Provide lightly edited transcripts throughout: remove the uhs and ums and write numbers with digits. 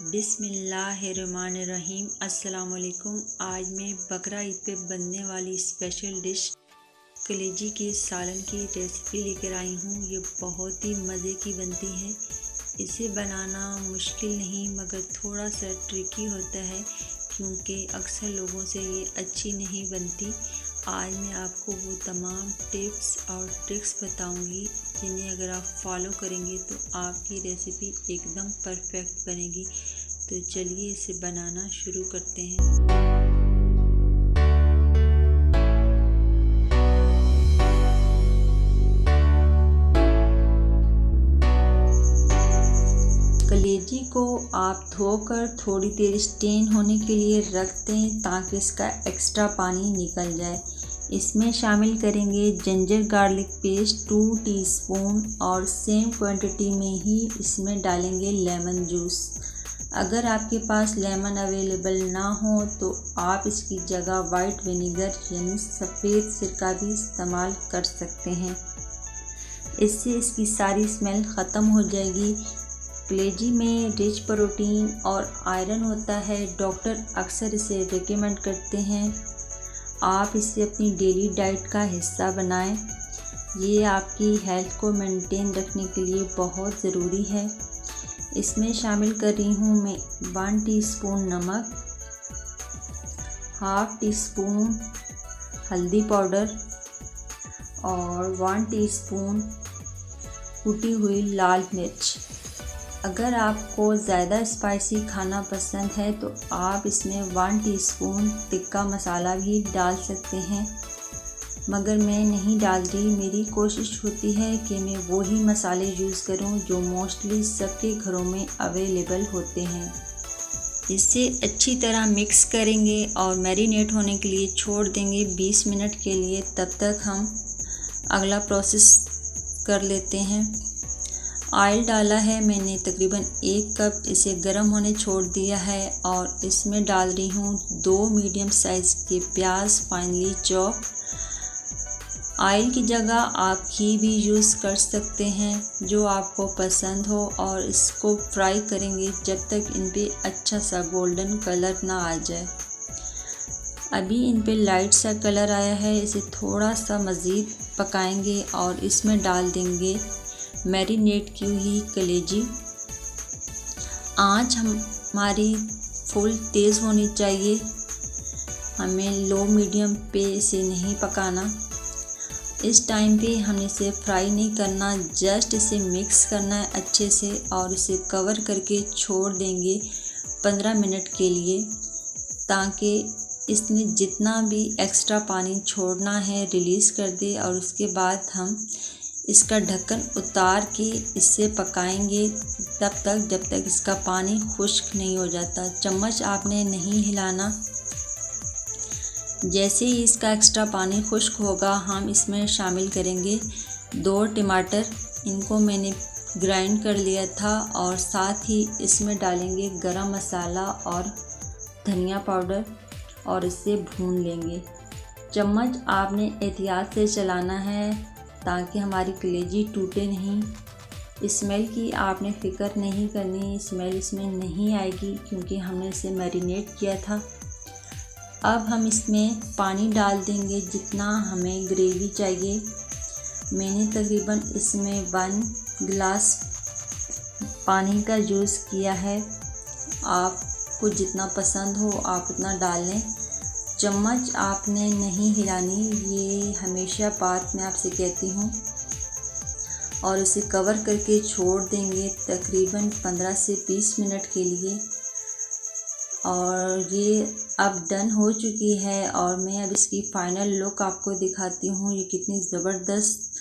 बिस्मिल्लाहिर्रहमानिर्रहीम। अस्सलामुअलैकुम। आज मैं बकरा ईद पे बनने वाली स्पेशल डिश कलेजी के सालन की रेसिपी लेकर आई हूँ। ये बहुत ही मज़े की बनती है। इसे बनाना मुश्किल नहीं मगर थोड़ा सा ट्रिकी होता है क्योंकि अक्सर लोगों से ये अच्छी नहीं बनती। आज मैं आपको वो तमाम टिप्स और ट्रिक्स बताऊंगी जिन्हें अगर आप फॉलो करेंगे तो आपकी रेसिपी एकदम परफेक्ट बनेगी। तो चलिए इसे बनाना शुरू करते हैं। कलेजी को आप धोकर थोड़ी देर स्टेन होने के लिए रख दें ताकि इसका एक्स्ट्रा पानी निकल जाए। इसमें शामिल करेंगे जिंजर गार्लिक पेस्ट 2 टीस्पून और सेम क्वांटिटी में ही इसमें डालेंगे लेमन जूस। अगर आपके पास लेमन अवेलेबल ना हो तो आप इसकी जगह वाइट विनेगर यानी सफ़ेद सिरका भी इस्तेमाल कर सकते हैं। इससे इसकी सारी स्मेल ख़त्म हो जाएगी। कलेजी में रिच प्रोटीन और आयरन होता है। डॉक्टर अक्सर इसे रिकमेंड करते हैं। आप इसे अपनी डेली डाइट का हिस्सा बनाएं। ये आपकी हेल्थ को मेंटेन रखने के लिए बहुत ज़रूरी है। इसमें शामिल कर रही हूँ मैं 1 टीस्पून नमक, हाफ टी स्पून हल्दी पाउडर और 1 टीस्पून कुटी हुई लाल मिर्च। अगर आपको ज़्यादा स्पाइसी खाना पसंद है तो आप इसमें 1 टीस्पून टिक्का मसाला भी डाल सकते हैं, मगर मैं नहीं डाल रही। मेरी कोशिश होती है कि मैं वही मसाले यूज़ करूं जो मोस्टली सबके घरों में अवेलेबल होते हैं। इसे अच्छी तरह मिक्स करेंगे और मैरिनेट होने के लिए छोड़ देंगे 20 मिनट के लिए। तब तक हम अगला प्रोसेस कर लेते हैं। ऑयल डाला है मैंने तकरीबन 1 कप। इसे गर्म होने छोड़ दिया है और इसमें डाल रही हूँ 2 मीडियम साइज़ के प्याज फाइनली चॉप। ऑयल की जगह आप घी भी यूज़ कर सकते हैं जो आपको पसंद हो, और इसको फ्राई करेंगे जब तक इन पे अच्छा सा गोल्डन कलर ना आ जाए। अभी इन पे लाइट सा कलर आया है। इसे थोड़ा सा मज़ीद पकाएंगे और इसमें डाल देंगे मैरिनेट की हुई कलेजी। आंच हमारी फुल तेज़ होनी चाहिए। हमें लो मीडियम पे इसे नहीं पकाना। इस टाइम पे हमें इसे फ्राई नहीं करना, जस्ट इसे मिक्स करना है अच्छे से और इसे कवर करके छोड़ देंगे 15 मिनट के लिए, ताकि इसने जितना भी एक्स्ट्रा पानी छोड़ना है रिलीज़ कर दे। और उसके बाद हम इसका ढक्कन उतार के इससे पकाएंगे तब तक जब तक इसका पानी खुश्क नहीं हो जाता। चम्मच आपने नहीं हिलाना। जैसे ही इसका एक्स्ट्रा पानी खुश्क होगा हम इसमें शामिल करेंगे 2 टमाटर। इनको मैंने ग्राइंड कर लिया था और साथ ही इसमें डालेंगे गरम मसाला और धनिया पाउडर और इसे भून लेंगे। चम्मच आपने एहतियात से चलाना है ताकि हमारी कलेजी टूटे नहीं। स्मेल की आपने फ़िक्र नहीं करनी, स्मेल इसमें नहीं आएगी क्योंकि हमने इसे मैरिनेट किया था। अब हम इसमें पानी डाल देंगे जितना हमें ग्रेवी चाहिए। मैंने तकरीबन इसमें 1 गिलास पानी का यूज़ किया है। आपको जितना पसंद हो आप उतना डाल लें। चम्मच आपने नहीं हिलानी, ये हमेशा बात मैं आपसे कहती हूँ। और इसे कवर करके छोड़ देंगे तकरीबन 15 से 20 मिनट के लिए। और ये अब डन हो चुकी है और मैं अब इसकी फ़ाइनल लुक आपको दिखाती हूँ। ये कितनी ज़बरदस्त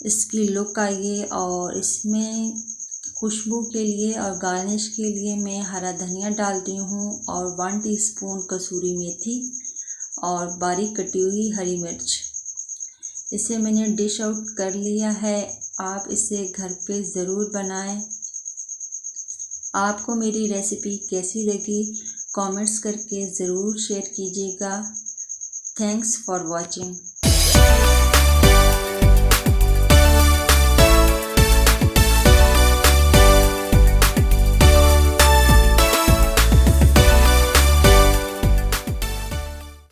इसकी लुक आई है। और इसमें खुशबू के लिए और गार्निश के लिए मैं हरा धनिया डाल रही हूँ और 1 टीस्पून कसूरी मेथी और बारीक कटी हुई हरी मिर्च। इसे मैंने डिश आउट कर लिया है। आप इसे घर पे ज़रूर बनाएं। आपको मेरी रेसिपी कैसी लगी कमेंट्स करके ज़रूर शेयर कीजिएगा। Thanks for watching.